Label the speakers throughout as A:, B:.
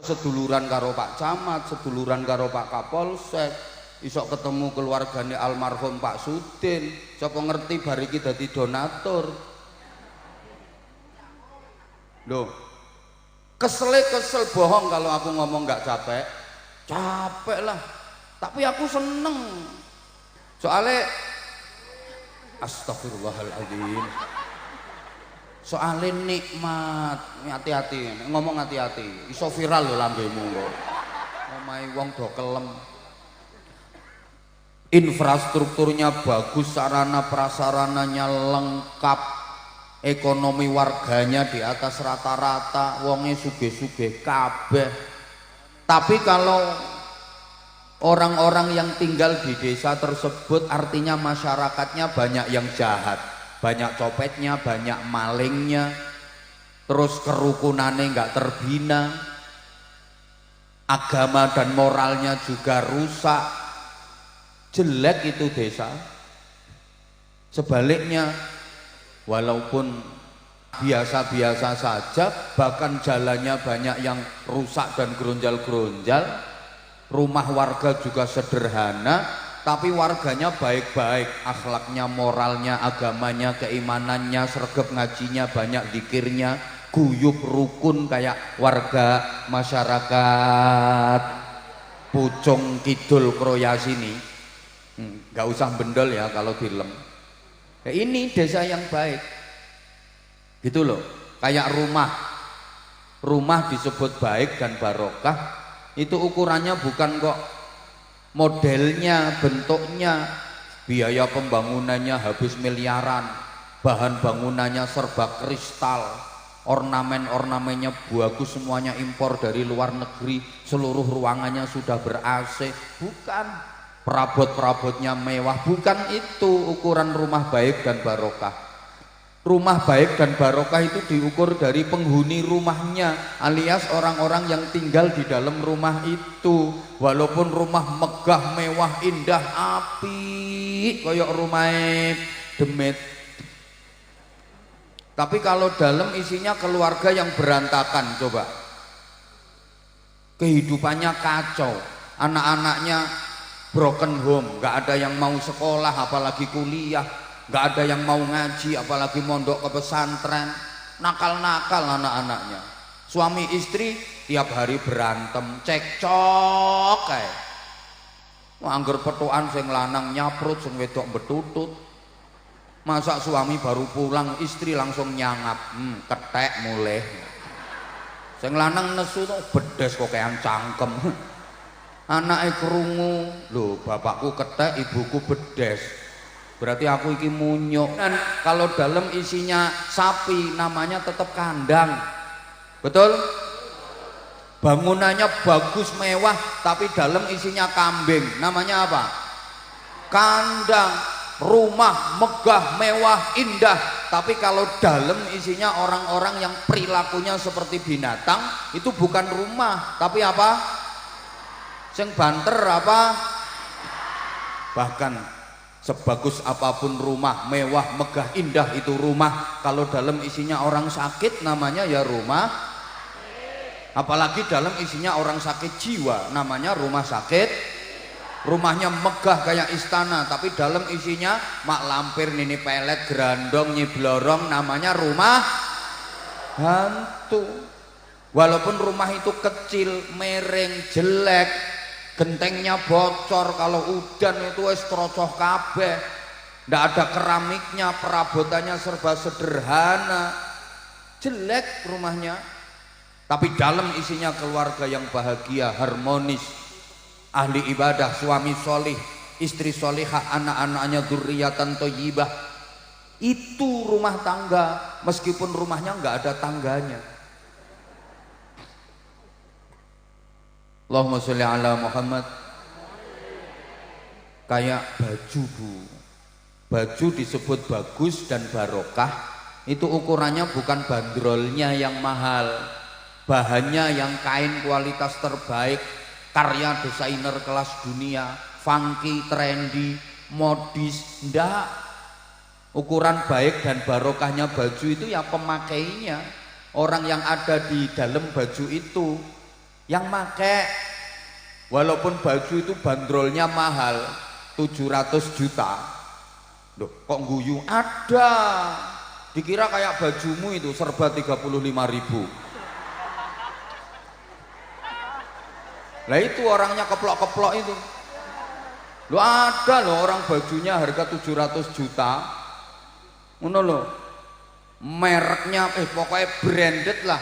A: seduluran karo Pak Camat, seduluran karo Pak Kapolsek, isok ketemu keluargane almarhum Pak Sudin, sapa ngerti bar iki dadi donatur. Loh, kesel bohong kalau aku ngomong nggak capek. Capek lah, tapi aku seneng. Soalnya astagfirullahaladzim, soalnya nikmat. Hati-hati, ngomong hati-hati, iso viral lho lambemu kok. Omahe wong do kelem. Infrastrukturnya bagus, sarana prasarananya lengkap, ekonomi warganya di atas rata-rata, wonge sugih-sugih kabeh. Tapi kalau orang-orang yang tinggal di desa tersebut, artinya masyarakatnya banyak yang jahat, banyak copetnya, banyak malingnya, terus kerukunannya nggak terbina, agama dan moralnya juga rusak, jelek itu desa. Sebaliknya, walaupun biasa-biasa saja, bahkan jalannya banyak yang rusak dan geronjal-geronjal, rumah warga juga sederhana, tapi warganya baik-baik, akhlaknya, moralnya, agamanya, keimanannya, sregep ngajinya, banyak zikirnya, guyub rukun kayak warga masyarakat Pucung Kidul Kroya sini. Nggak usah bendol ya kalau dilem. Ya, ini desa yang baik gitu loh. Kayak rumah disebut baik dan barokah, itu ukurannya bukan kok modelnya, bentuknya, biaya pembangunannya habis miliaran, bahan bangunannya serba kristal, ornamen-ornamennya bagus, semuanya impor dari luar negeri, seluruh ruangannya sudah ber-AC. Bukan, perabot-perabotnya mewah. Bukan itu ukuran rumah baik dan barokah. Rumah baik dan barokah itu diukur dari penghuni rumahnya, alias orang-orang yang tinggal di dalam rumah itu. Walaupun rumah megah, mewah, indah, api koyok rumah Demit, tapi kalau dalam isinya keluarga yang berantakan, coba kehidupannya kacau, anak-anaknya broken home, nggak ada yang mau sekolah apalagi kuliah, nggak ada yang mau ngaji apalagi mondok ke pesantren, nakal-nakal anak-anaknya, suami istri tiap hari berantem, cekcok kayak angger petukan sing lanang nyaprut, sing wedok betutut. Masa suami baru pulang istri langsung nyangap, ketek mulai, sing lanang nesu tuh bedes kok kayak cangkem. Anaknya kerungu, loh bapakku ketek, ibuku bedes, berarti aku iki munyuk. Dan kalau dalam isinya sapi namanya tetap kandang, betul? Bangunannya bagus mewah tapi dalam isinya kambing, namanya apa? Kandang. Rumah megah mewah indah, tapi kalau dalam isinya orang-orang yang perilakunya seperti binatang, itu bukan rumah tapi apa? Sing banter apa? Bahkan sebagus apapun rumah, mewah, megah, indah itu rumah, kalau dalam isinya orang sakit namanya ya rumah. Apalagi dalam isinya orang sakit jiwa namanya rumah sakit. Rumahnya megah kayak istana tapi dalam isinya mak lampir, nini pelet, gerandong, nyiblorong, namanya rumah hantu. Walaupun rumah itu kecil, mereng, jelek, gentengnya bocor, kalau udan itu es trocoh kabeh, ndak ada keramiknya, perabotannya serba sederhana, jelek rumahnya. Tapi dalam isinya keluarga yang bahagia, harmonis, ahli ibadah, suami solih, istri solihah, anak-anaknya dzurriatan thayyibah. Itu rumah tangga, meskipun rumahnya nggak ada tangganya. Allahumma sholli ala Muhammad. Kayak baju, Bu, baju disebut bagus dan barokah, itu ukurannya bukan bandrolnya yang mahal, bahannya yang kain kualitas terbaik, karya desainer kelas dunia, funky, trendy, modis. Ndak. Ukuran baik dan barokahnya baju itu ya pemakainya, orang yang ada di dalam baju itu. Yang make walaupun baju itu bandrolnya mahal 700 juta. Loh, kok guyu? Ada. Dikira kayak bajumu itu serba 35.000. Lah itu orangnya keplok-keplok itu. Lo ada loh orang bajunya harga 700 juta. Ngono loh. Mereknya pokoknya branded lah.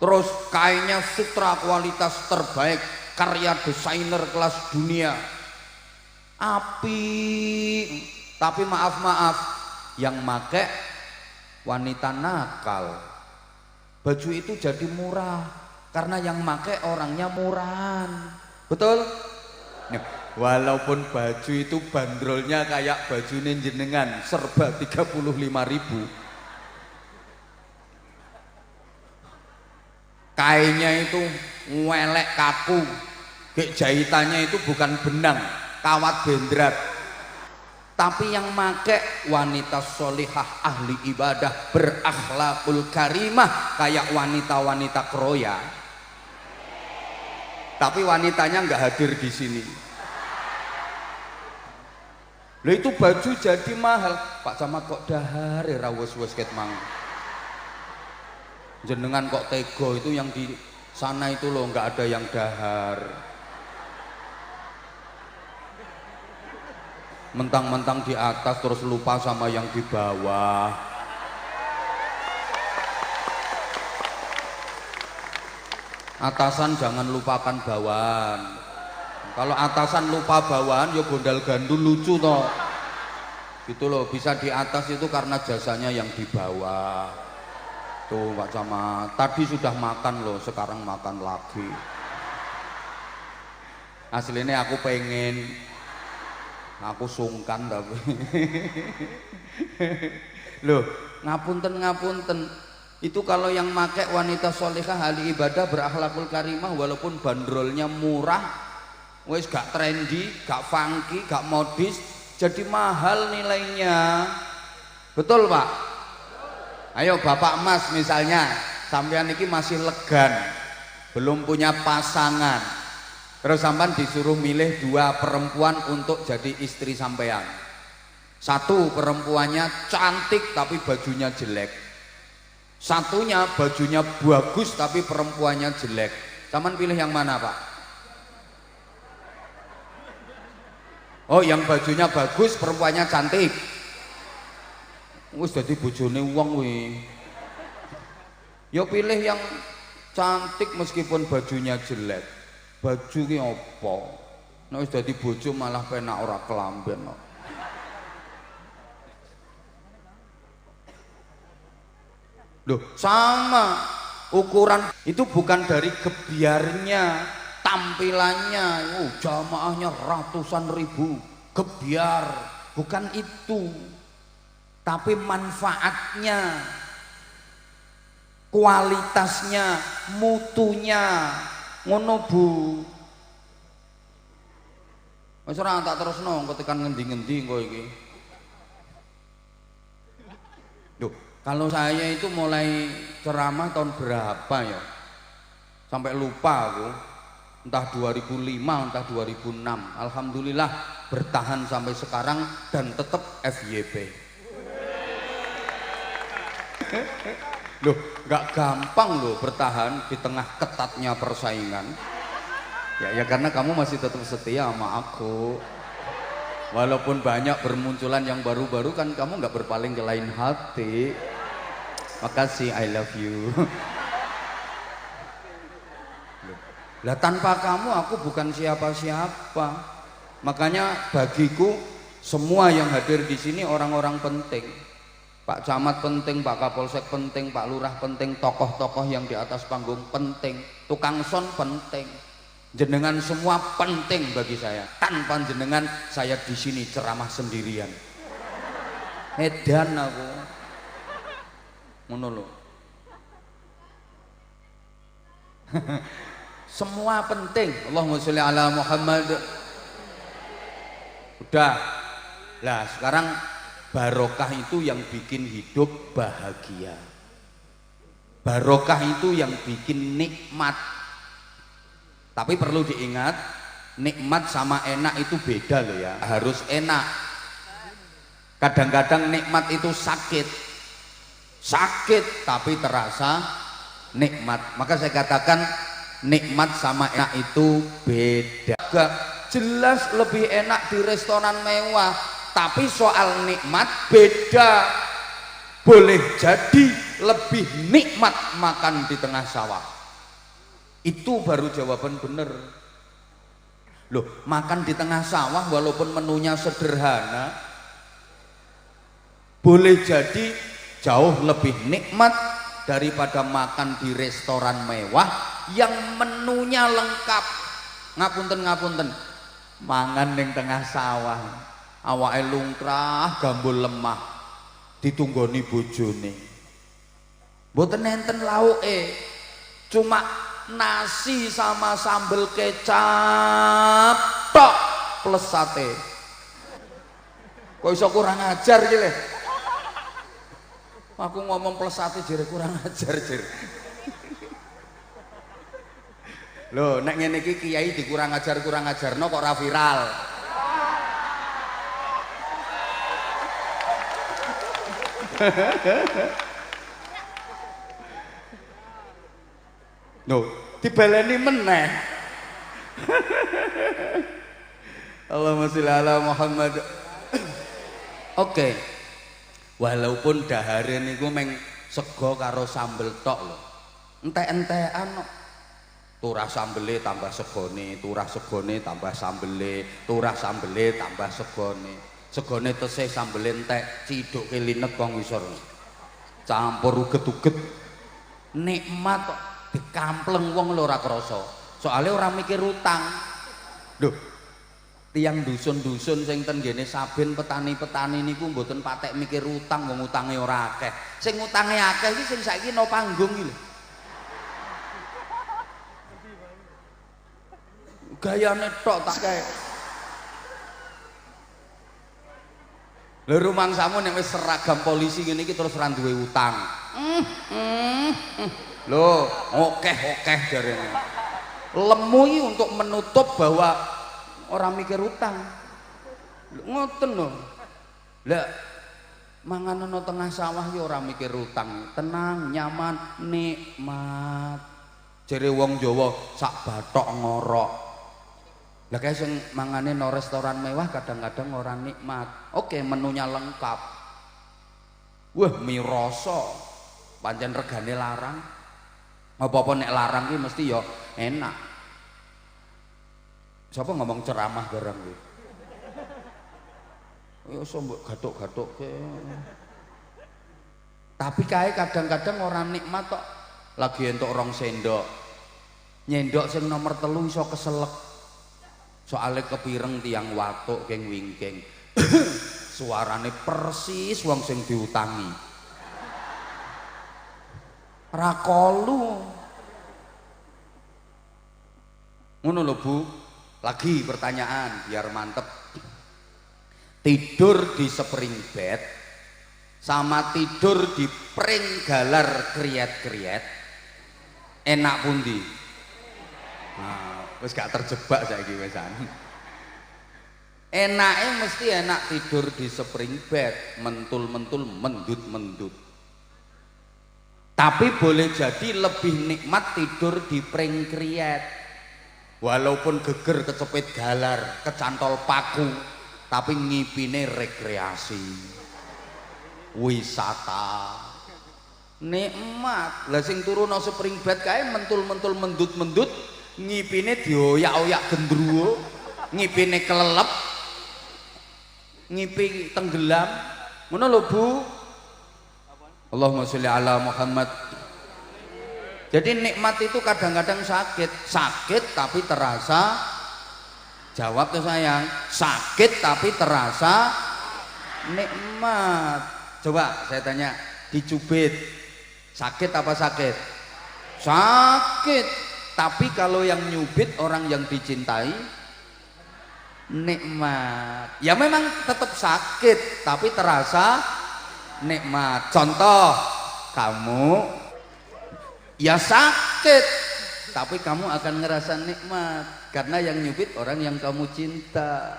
A: Terus kainnya sutra kualitas terbaik, karya desainer kelas dunia. Api. Tapi maaf, yang make wanita nakal. Baju itu jadi murah karena yang make orangnya murahan. Betul? Nah, walaupun baju itu bandrolnya kayak baju jenengan serba 35.000. Kainnya itu welek kaku, jahitannya itu bukan benang, kawat bendrat. Tapi yang make wanita solihah, ahli ibadah, berakhlakul karimah, kayak wanita-wanita kroya. Tapi wanitanya nggak hadir di sini. Loh itu baju jadi mahal. Pak Camat kok dahar ya rawus-wus ket mang. Jenengan kok tego, itu yang di sana itu loh nggak ada yang dahar. Mentang-mentang di atas terus lupa sama yang di bawah. Atasan jangan lupakan bawahan. Kalau atasan lupa bawahan ya gondal gandul lucu toh. Gitu loh, bisa di atas itu karena jasanya yang di bawah. Tuh Pak Camat, tadi sudah makan loh, sekarang makan lagi. Aslinya aku pengen, aku sungkan tapi loh ngapunten itu kalau yang make wanita solehah ahli ibadah berakhlakul karimah walaupun bandrolnya murah wes gak trendy, gak funky, gak modis, jadi mahal nilainya. Betul Pak? Ayo Bapak Mas misalnya sampean iki masih legan, belum punya pasangan, terus sampean disuruh milih 2 perempuan untuk jadi istri sampean. Satu perempuannya cantik tapi bajunya jelek, satunya bajunya bagus tapi perempuannya jelek. Sampean pilih yang mana Pak? Oh yang bajunya bagus perempuannya cantik. Wis dadi bojone wong kuwi. Ya pilih yang cantik meskipun bajunya jelek. Baju ki apa? Nek wis dadi bojo malah penak ora kelamben kok. Loh, sama ukuran itu bukan dari gebyarnya, tampilannya, jamaahnya ratusan ribu, gebyar, bukan itu. Tapi manfaatnya, kualitasnya, mutunya, ngono Bu. Wis ora tak terusno engko tekan ngendi-ngendi engko iki. Duh, kalau saya itu mulai ceramah tahun berapa ya? Sampai lupa aku. Entah 2005, entah 2006. Alhamdulillah bertahan sampai sekarang dan tetap FYP. Loh, gak gampang loh bertahan di tengah ketatnya persaingan. Ya karena kamu masih tetap setia sama aku. Walaupun banyak bermunculan yang baru-baru kan kamu gak berpaling ke lain hati. Makasih, I love you. Lah tanpa kamu aku bukan siapa-siapa. Makanya bagiku semua yang hadir di sini orang-orang penting. Pak Camat penting, Pak Kapolsek penting, Pak Lurah penting, tokoh-tokoh yang di atas panggung penting, tukang son penting. Jenengan semua penting bagi saya. Tanpa jenengan saya di sini ceramah sendirian. Edan aku. Ngono lho. Semua penting. Allahumma sholli ala Muhammad. Udah. Lah sekarang barokah itu yang bikin hidup bahagia. Barokah itu yang bikin nikmat. Tapi perlu diingat, nikmat sama enak itu beda loh ya. Harus enak. Kadang-kadang nikmat itu sakit tapi terasa nikmat. Maka saya katakan nikmat sama enak itu beda. Jelas lebih enak di restoran mewah, tapi soal nikmat beda. Boleh jadi lebih nikmat makan di tengah sawah. Itu baru jawaban bener. Loh, makan di tengah sawah walaupun menunya sederhana, boleh jadi jauh lebih nikmat daripada makan di restoran mewah yang menunya lengkap. Ngapunten, mangan ning tengah sawah, awake lungkrah, gambul lemah, ditunggoni bojone. Mboten enten lauke, cuma nasi sama sambel kecap tok plus sate. Kok iso kurang ajar iki le? Aku ngomong plus sate jere kurang ajar jere. Loh, nek ngene iki kiai dikurang ajarno kok ora viral. Loh, dibaleni meneh. Allahumma sholli ala Muhammad. Oke. Walaupun dahare niku meng sego karo sambel tok lho. Entek-entekan kok. Turah sambele tambah segone, turah segone tambah sambele, turah sambele tambah segone. Segone tesih sambele entek, ciduke linek kok ngisor. Campur uget-uget. Nikmat kok dikampleng wong lho ora krasa. Soale ora mikir utang. Lho, tiang dusun-dusun sing ten ngene Saben petani-petani niku mboten patek mikir utang, wong utange ora akeh. Sing utange akeh iki sing saiki no panggung iki lho. Gayane tok tak kae. Lho rumangsamu nek wis seragam polisi ngene iki terus ora duwe utang. Lho, okeh jarene. Lemu iki untuk menutup bahwa orang mikir utang. Ngoten lho. Lah mangan ana tengah sawah ki ora mikir utang, tenang, nyaman, nikmat. Jere wong Jawa sak bathok ngorok. Lah kae sing mangane no restoran mewah kadang-kadang ora nikmat. Oke, menunya lengkap. Wah, mie rasa. Pancen regane larang. Apa-apa nek larang ki mesti ya enak. Siapa ngomong ceramah barang iki? Ya sombok gathuk-gathukke. Tapi kae kadang-kadang ora nikmat tok. Lagi entuk 2 sendok. Nyendok sing nomor 3 iso keselek. Soale kepireng tiang watuk keng wingking. Suarane persis wong sing diutangi. Rakolu. Ngono lho Bu. Lagi pertanyaan biar mantep. Tidur di spring bed sama tidur di pring galar kriet-kriet enak pundi? Nah, wis gak terjebak saiki wisan. Enake mesti enak tidur di spring bed, mentul-mentul, mendut-mendut. Tapi boleh jadi lebih nikmat tidur di pring kriet. Walaupun geger kecepit galar, kecantol paku, tapi ngipine rekreasi, wisata, nikmat. Lah sing turu no spring bed kae mentul-mentul, mendut-mendut, ngipine dioyak-oyak gendruwo, ngipine kelelep, ngipi tenggelam. Ngono lho Bu. Allahumma sholli ala Muhammad. Jadi nikmat itu kadang-kadang sakit tapi terasa. Jawab tuh sayang, sakit tapi terasa nikmat. Coba saya tanya, dicubit sakit apa sakit? Sakit. Tapi kalau yang nyubit orang yang dicintai, nikmat. Ya memang tetap sakit tapi terasa nikmat. Contoh, kamu ya sakit tapi kamu akan ngerasa nikmat karena yang nyubit orang yang kamu cinta.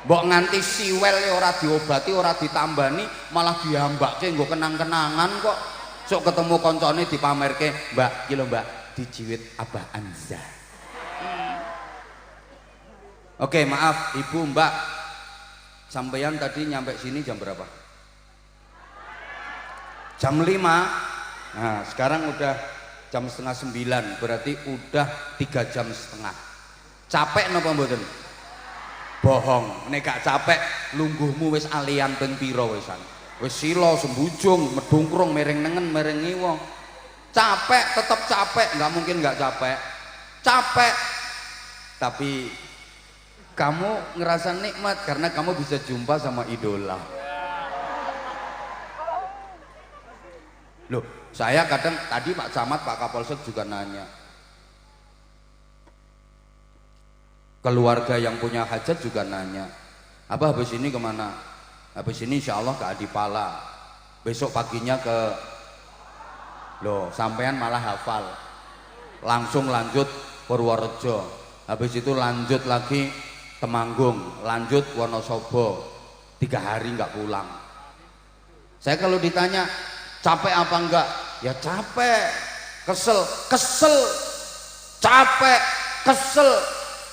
A: Mbok nganti siwel ora diobati, ora ditambani, malah diambake nggo kenang-kenangan kok. Sok ketemu koncone dipamerke, "Mbak, iki lho Mbak, dijiwit Abah Anza." Oke, maaf Ibu, Mbak. Sampeyan tadi nyampe sini jam berapa? Jam 5. Nah, sekarang udah jam setengah 9, berarti udah 3 jam setengah. Capek napa mboten? Bohong, nek gak capek lungguhmu wis alian ping pira wisan. Wis sila sembujung, medungkrung, mereng nengen, mereng ngiwa. Capek, tetap capek, nggak mungkin nggak capek. Capek, tapi kamu ngerasa nikmat karena kamu bisa jumpa sama idola. Loh, saya kadang tadi Pak Camat, Pak Kapolsek juga nanya. Keluarga yang punya hajat juga nanya, "Abah habis ini kemana?" "Habis ini insya Allah ke Adipala, besok paginya ke..." Loh, sampean malah hafal. Langsung lanjut Purworejo, habis itu lanjut lagi Temanggung, lanjut Wonosobo, 3 hari nggak pulang. Saya kalau ditanya capek apa enggak, ya capek, kesel, capek, kesel,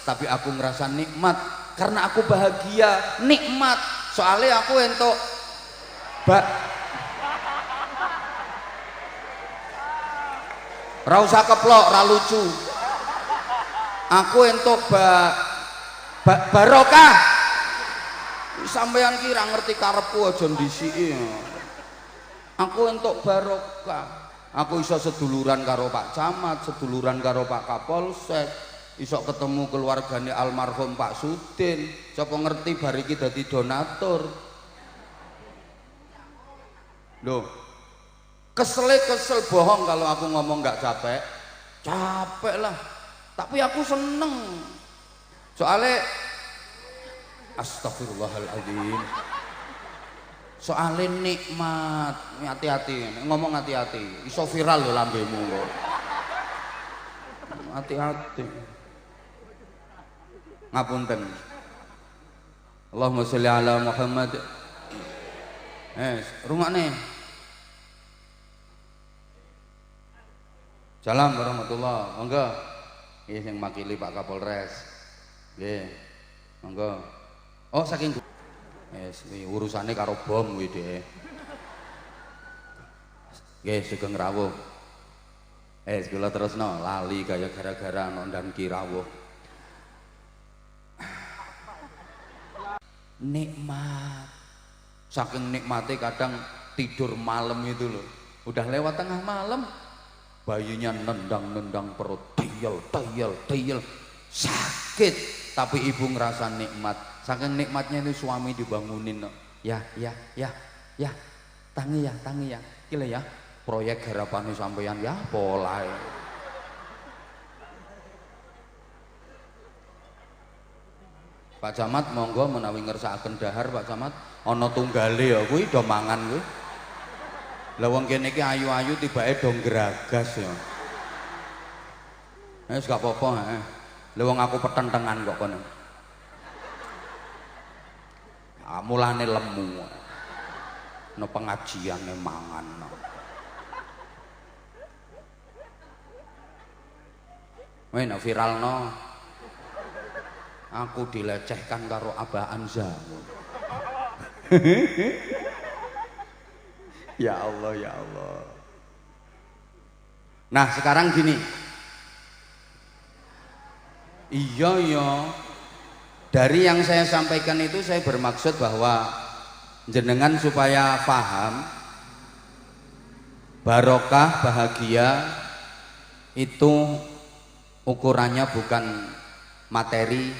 A: tapi aku ngerasa nikmat karena aku bahagia, nikmat. Soalnya aku entuk ra usah keplok, ra lucu. Aku entuk barokah. Sampeyan kira ngerti karepku aja ndisiki. Aku entuk barokah. Aku iso seduluran karo Pak Camat, seduluran karo Pak Kapolsek, iso ketemu keluargane almarhum Pak Sudin. Sapa ngerti bar iki dadi donatur. Loh, kesel bohong kalau aku ngomong nggak capek. Capek lah, tapi aku seneng. Soalnya astagfirullahaladzim, soalnya nikmat. Hati-hati, ngomong hati-hati, iso viral loh lambemu kok. Hati-hati. Ngapunten. Allahumma sholli ala Muhammad. Rumah nih. Salam warahmatullah. Monggo. Nggih sing makili Pak Kapolres. Nggih. Monggo. Oh saking urusane karo bom kuwi dhek. Nggih sugeng rawuh. Kula terusno lali kaya gara-gara nondan ki rawuh. Nikmat. Saking nikmate kadang tidur malam itu loh. Udah lewat tengah malam, bayinya nendang-nendang perut, tayel, sakit, tapi ibu ngerasa nikmat. Saking nikmatnya ini suami dibangunin. Ya, tangi ya, gila ya, proyek harapannya sampeyan ya, pola ya. Pak Camat monggo menawi ngersakaken dahar Pak Camat, ana tunggale ya kuwi do mangan kuwi. Lah wong kene iki ayu-ayu tibake do ngragas ya. Wis gak apa-apa, heeh. Lah wong aku petentengan kok kono. Mulane lemu. No pengajiane mangan. Weh no viral no. Aku dilecehkan karo Abah Anza. Ya Allah, ya Allah. Nah sekarang gini. Iya ya. Dari yang saya sampaikan itu saya bermaksud bahwa jenengan supaya paham barokah bahagia itu ukurannya bukan materi,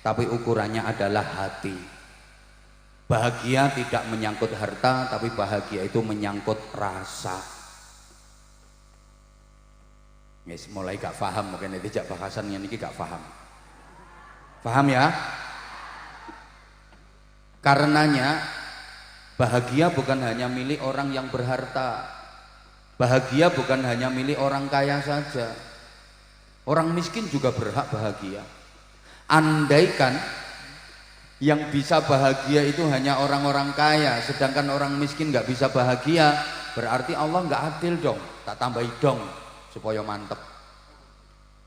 A: tapi ukurannya adalah hati. Bahagia tidak menyangkut harta, tapi bahagia itu menyangkut rasa. Yes, mulai gak paham, mungkin tidak bahasan yang ini gak paham. Paham ya? Karenanya bahagia bukan hanya milik orang yang berharta. Bahagia bukan hanya milik orang kaya saja. Orang miskin juga berhak bahagia. Andaikan yang bisa bahagia itu hanya orang-orang kaya, sedangkan orang miskin nggak bisa bahagia, berarti Allah nggak adil dong. Tak tambahi dong supaya mantep.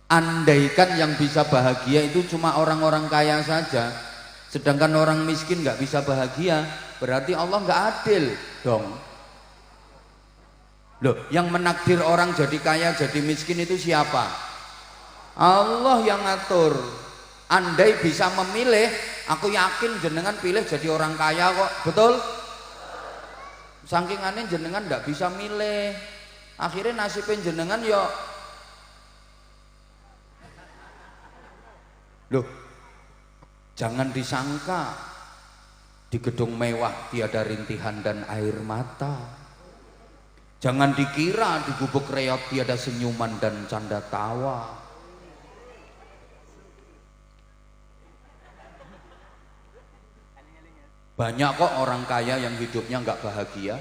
A: Andaikan yang bisa bahagia itu cuma orang-orang kaya saja, sedangkan orang miskin nggak bisa bahagia, berarti Allah nggak adil dong. Loh, yang menakdir orang jadi kaya jadi miskin itu siapa? Allah yang ngatur. Andai bisa memilih, aku yakin jenengan pilih jadi orang kaya kok, betul? Saking aneh jenengan nggak bisa milih, akhirnya nasibnya jenengan yo. Loh, jangan disangka di gedung mewah tiada rintihan dan air mata. Jangan dikira di gubuk reot tiada senyuman dan canda tawa. Banyak kok orang kaya yang hidupnya nggak bahagia.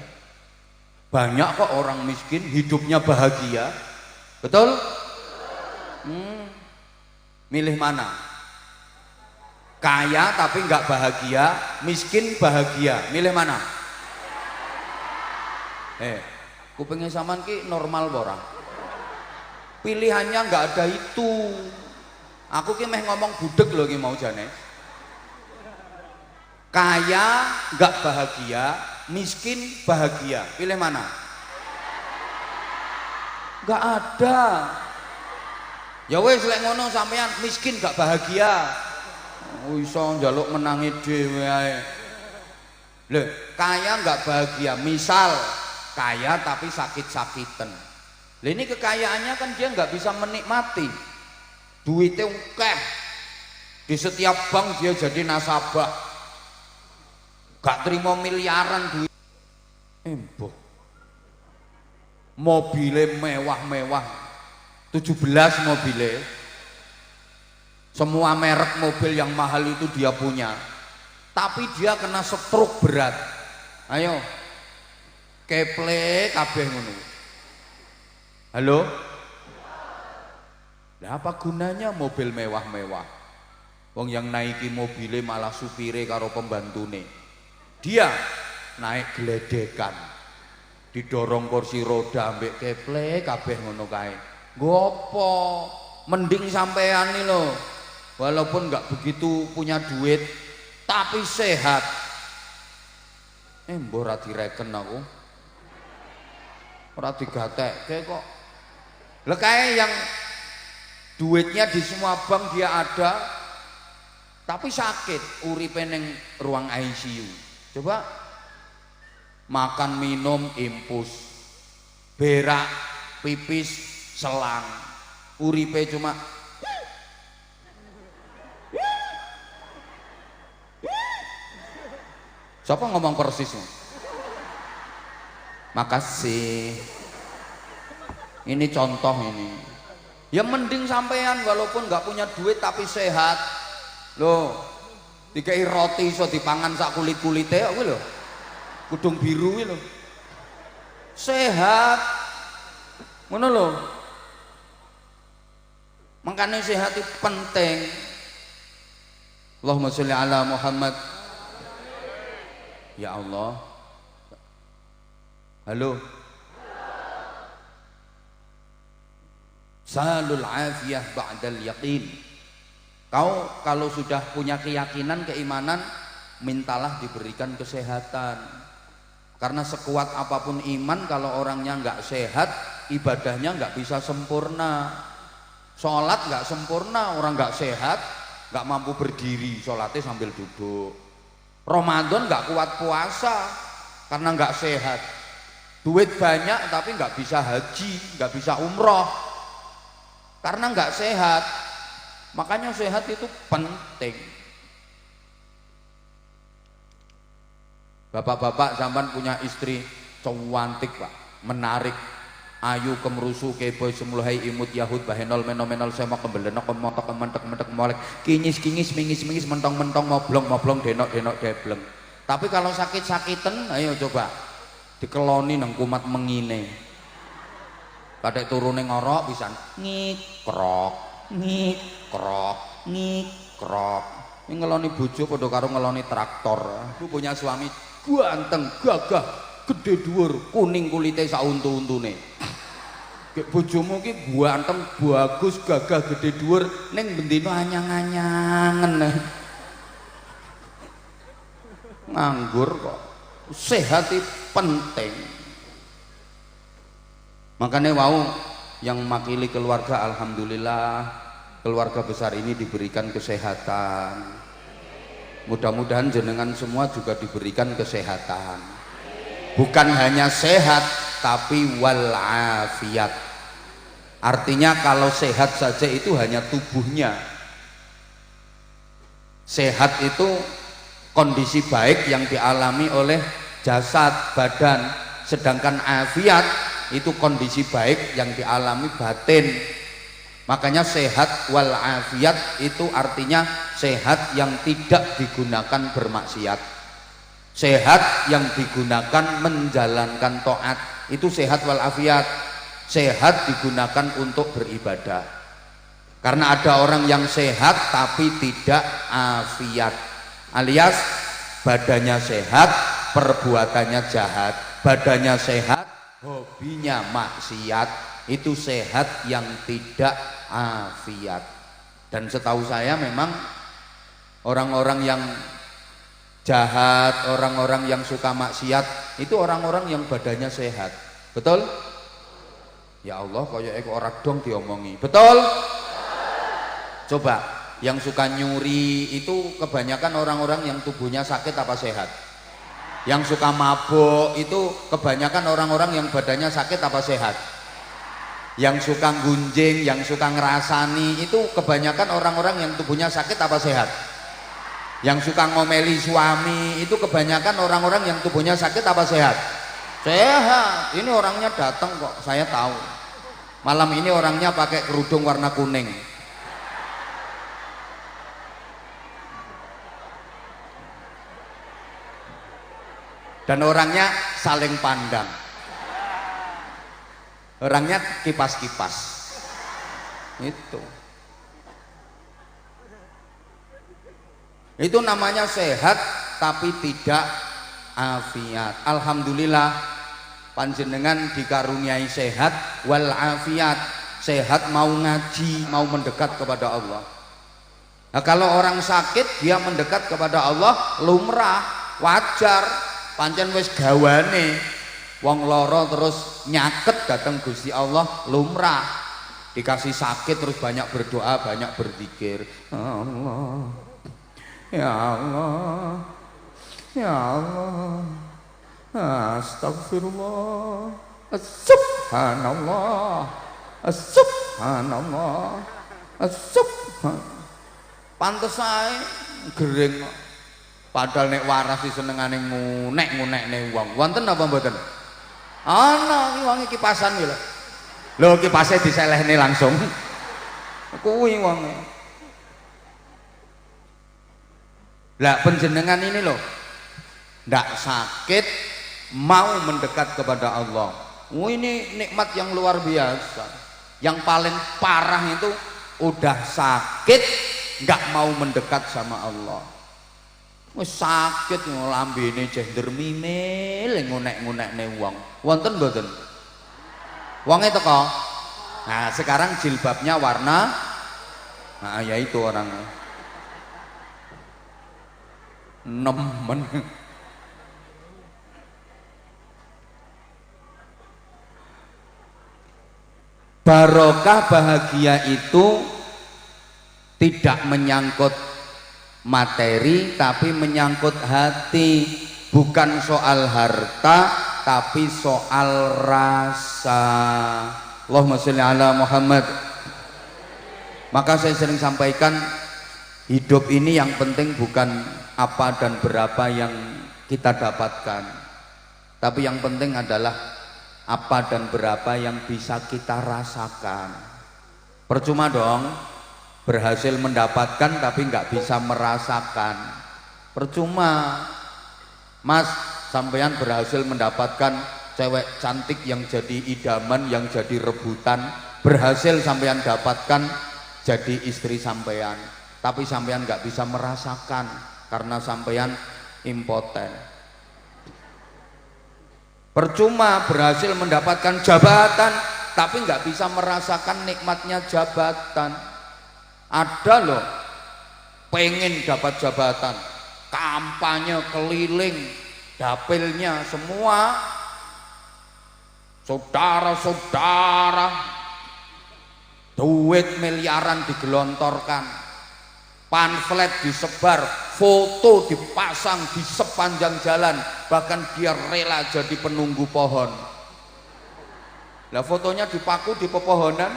A: Banyak kok orang miskin hidupnya bahagia. Betul? Milih mana? Kaya tapi nggak bahagia, miskin bahagia. Milih mana? Kupingnya saman ki normal borang. Pilihannya nggak ada itu. Aku ki meh ngomong budek loh ki mau jane. Kaya nggak bahagia, miskin bahagia. Pilih mana? Nggak ada. Ya wes lek ngono sampean miskin nggak bahagia. Iso njaluk menangi dhewe ae. Lho, kaya nggak bahagia. Misal kaya tapi sakit-sakitan. Lah ini kekayaannya kan dia nggak bisa menikmati. Duitnya ukeh. Di setiap bank dia jadi nasabah. Gak terima miliaran duit. Embo. Mobilnya mewah-mewah. 17 mobilnya. Semua merek mobil yang mahal itu dia punya. Tapi dia kena stroke berat. Ayo. Keple kabeh ngono. Halo? Lah apa gunanya mobil mewah-mewah? Wong yang naiki mobilnya malah supire karo pembantune. Dia naik geledekan. Didorong kursi roda ambek keple kabeh ngono kae. Ngopo? Mending sampean nih loh. Walaupun nggak begitu punya duit tapi sehat. Mbok ora direken aku. Ora digatekke kok. Lah kae yang duitnya di semua bank dia ada tapi sakit, uripe ning ruang ICU. Coba makan minum impus, berak pipis selang, uripe cuma siapa ngomong persis? Makasih. Ini contoh ini. Ya mending sampean walaupun nggak punya duit tapi sehat. Loh, dikai roti iso dipangan sak kulit-kulite kuwi lho. Kudung biru kuwi lho. Sehat. Ngono lho. Makanya sehat itu penting. Allahumma sholli ala Muhammad. Ya Allah. Halo. Salul afiyah ba'dal yaqin. Kau kalau sudah punya keyakinan, keimanan, mintalah diberikan kesehatan. Karena sekuat apapun iman, kalau orangnya nggak sehat, ibadahnya nggak bisa sempurna. Sholat nggak sempurna, orang nggak sehat, nggak mampu berdiri, sholatnya sambil duduk. Ramadan nggak kuat puasa karena nggak sehat. Duit banyak tapi nggak bisa haji, nggak bisa umroh karena nggak sehat. Makanya sehat itu penting. Bapak-bapak sampean punya istri cantik pak, menarik, ayu, kemerusu, keboy, semuluhai, imut, yahud, bahenol, menomenol, semak, kembelenok, kemotok, kementek, molek, kinyis, mingis, mentong, moblong, denok, debleng. Tapi kalau sakit-sakitan, ayo coba dikeloni nang kumat mengine. Kadek turune ngorok pisan ngikrok. ngikrok ngikrok. Ini ngeloni bojo padha karo ngeloni traktor. Aku punya suami ganteng, gagah, gede dhuwur, kuning kulite sak untu-untune. Gek bojomu ki ganteng, bagus, gagah, gede dhuwur ning bendino anyang-anyangen. Nganggur kok. Sehat itu penting. Makanya wau yang makili keluarga, alhamdulillah keluarga besar ini diberikan kesehatan. Mudah-mudahan jenengan semua juga diberikan kesehatan. Bukan hanya sehat tapi wal afiat. Artinya kalau sehat saja itu hanya tubuhnya. Sehat itu kondisi baik yang dialami oleh jasad badan, sedangkan afiat itu kondisi baik yang dialami batin. Makanya sehat wal afiat itu artinya sehat yang tidak digunakan bermaksiat, sehat yang digunakan menjalankan taat, itu sehat wal afiat. Sehat digunakan untuk beribadah. Karena ada orang yang sehat tapi tidak afiat, alias badannya sehat, perbuatannya jahat. Badannya sehat, hobinya maksiat, itu sehat yang tidak afiat. Dan setahu saya memang orang-orang yang jahat, orang-orang yang suka maksiat itu orang-orang yang badannya sehat. Betul? Ya Allah, kaya ora dong diomongi. Betul? Coba, yang suka nyuri itu kebanyakan orang-orang yang tubuhnya sakit apa sehat? Yang suka mabuk itu kebanyakan orang-orang yang badannya sakit apa sehat? Yang suka gunjing, yang suka ngerasani itu kebanyakan orang-orang yang tubuhnya sakit apa sehat? Yang suka ngomeli suami itu kebanyakan orang-orang yang tubuhnya sakit apa sehat? Sehat. Ini orangnya datang kok, saya tahu. Malam ini orangnya pakai kerudung warna kuning. Dan orangnya saling pandang. Orangnya kipas-kipas. Itu namanya sehat tapi tidak afiat. Alhamdulillah panjenengan dikaruniai sehat wal afiat. Sehat mau ngaji, mau mendekat kepada Allah. Nah, kalau orang sakit dia mendekat kepada Allah lumrah, wajar. Pancen wis gawane wong lara terus nyaket datang Gusti Allah lumrah. Dikasih sakit terus banyak berdoa, banyak berzikir. Allah, ya Allah, ya Allah, astagfirullah, subhanallah, subhanallah, subhanallah. Pantes ae gering. Padahal nek waras di senengane ngunek-ngunekne wong. Wonten apa mboten? Ana iki wong kipasan iki lho. Lho kipase diselehne langsung. Kuwi wonge. Lah panjenengan ini loh ndak sakit mau mendekat kepada Allah. Ini nikmat yang luar biasa. Yang paling parah itu udah sakit nggak mau mendekat sama Allah. Wis sakit lambene jender mimil ngunek-ngunekne wong. Wonten mboten? Wonge teko. Nah, sekarang jilbabnya warna ya itu orangnya. Nemen. Barokah bahagia itu tidak menyangkut materi tapi menyangkut hati, bukan soal harta tapi soal rasa. Allahumma sholli ala Muhammad. Maka saya sering sampaikan, hidup ini yang penting bukan apa dan berapa yang kita dapatkan, tapi yang penting adalah apa dan berapa yang bisa kita rasakan. Percuma dong berhasil mendapatkan tapi nggak bisa merasakan. Percuma mas, sampean berhasil mendapatkan cewek cantik yang jadi idaman, yang jadi rebutan, berhasil sampean dapatkan jadi istri sampean, tapi sampean nggak bisa merasakan karena sampean impoten. Percuma berhasil mendapatkan jabatan tapi nggak bisa merasakan nikmatnya jabatan. Ada loh pengen dapat jabatan, kampanye keliling dapilnya semua saudara-saudara, duit miliaran digelontorkan, pamflet disebar, foto dipasang di sepanjang jalan, bahkan dia rela jadi penunggu pohon. Lah fotonya dipaku di pepohonan,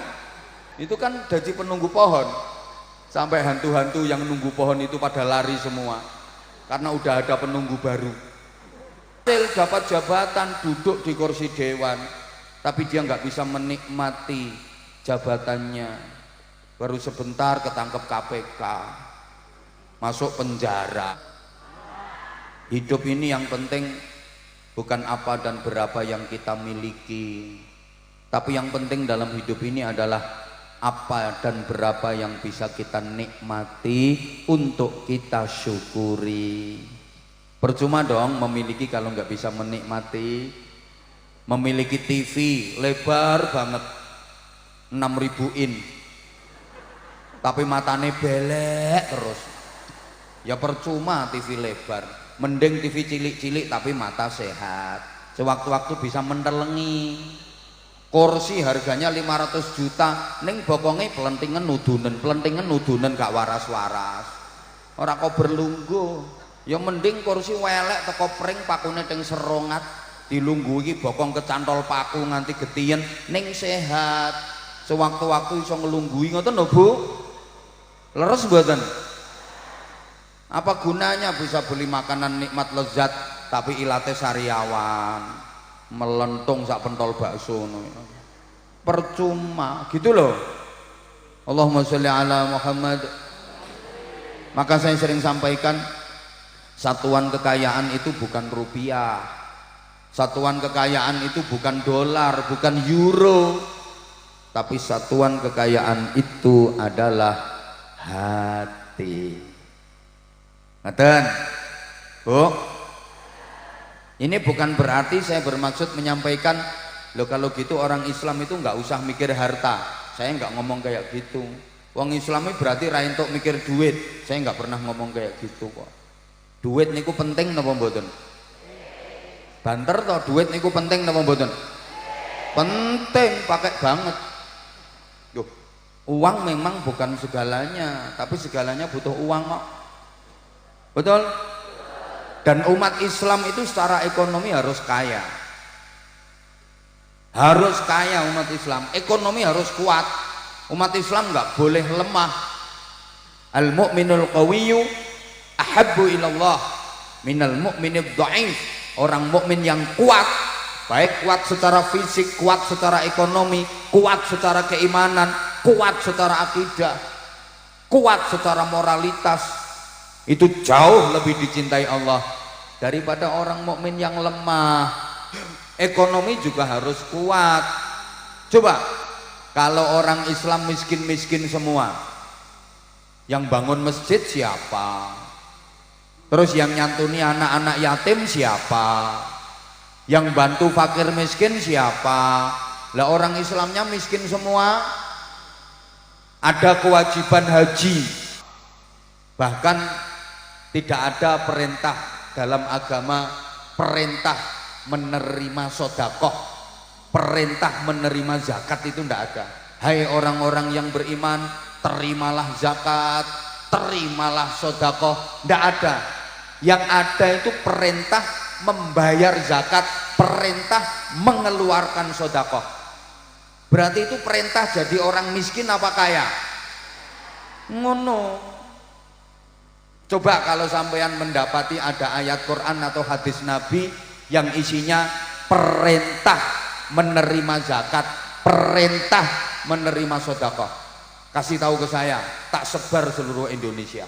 A: itu kan jadi penunggu pohon, sampai hantu-hantu yang nunggu pohon itu pada lari semua karena udah ada penunggu baru. Dapat jabatan, duduk di kursi dewan, tapi dia nggak bisa menikmati jabatannya. Baru sebentar ketangkep KPK, masuk penjara. Hidup ini yang penting bukan apa dan berapa yang kita miliki, tapi yang penting dalam hidup ini adalah apa dan berapa yang bisa kita nikmati untuk kita syukuri. Percuma dong memiliki kalau nggak bisa menikmati. Memiliki TV lebar banget 6.000 in, tapi matane belek terus, ya percuma TV lebar. Mending TV cilik-cilik tapi mata sehat, sewaktu-waktu bisa mentelengi. Kursi harganya 500 juta, ning bokonge pelentingan nudunen gak waras-waras, ora kok berlungguh. Ya mending kursi welek teko pring pakune teng serongat, dilungguh iki bokong kecantol paku nganti getien ning sehat, sewaktu-waktu iso ngelungguhi. Ngoten lho Bu, leres mboten? Apa gunanya bisa beli makanan nikmat lezat tapi ilate sariawan, melentung sak pentol bakso ngono. Percuma gitu loh. Allahumma sholli ala Muhammad. Maka saya sering sampaikan, satuan kekayaan itu bukan rupiah, satuan kekayaan itu bukan dolar, bukan euro, tapi satuan kekayaan itu adalah hati. Ngaten Bu, ini bukan berarti saya bermaksud menyampaikan loh kalau gitu orang Islam itu nggak usah mikir harta. Saya nggak ngomong kayak gitu. Wong Islami berarti ra entuk mikir duit. Saya nggak pernah ngomong kayak gitu kok. Duit niku penting napa mboten? Banter toh, duit niku penting napa mboten? Penting, pakai banget. Duh, uang memang bukan segalanya, tapi segalanya butuh uang kok. Betul? Dan umat Islam itu secara ekonomi harus kaya. Harus kaya umat Islam, ekonomi harus kuat. Umat Islam nggak boleh lemah. Al-mu'minul qawiyyu ahabbu ilallah minal mu'minid dha'if. Orang mukmin yang kuat, baik kuat secara fisik, kuat secara ekonomi, kuat secara keimanan, kuat secara akidah, kuat secara moralitas, itu jauh lebih dicintai Allah daripada orang mukmin yang lemah. Ekonomi juga harus kuat. Coba kalau orang Islam miskin-miskin semua, yang bangun masjid siapa? Terus yang nyantuni anak-anak yatim siapa? Yang bantu fakir miskin siapa? Lah orang Islamnya miskin semua. Ada kewajiban haji, bahkan tidak ada perintah dalam agama, perintah menerima sodakoh, perintah menerima zakat itu tidak ada. Hai orang-orang yang beriman, terimalah zakat, terimalah sodakoh, tidak ada. Yang ada itu perintah membayar zakat, perintah mengeluarkan sodakoh. Berarti itu perintah jadi orang miskin apa kaya? Ngono. Coba kalau sampean mendapati ada ayat Quran atau hadis Nabi yang isinya perintah menerima zakat, perintah menerima sodakoh, kasih tahu ke saya, tak sebar seluruh Indonesia.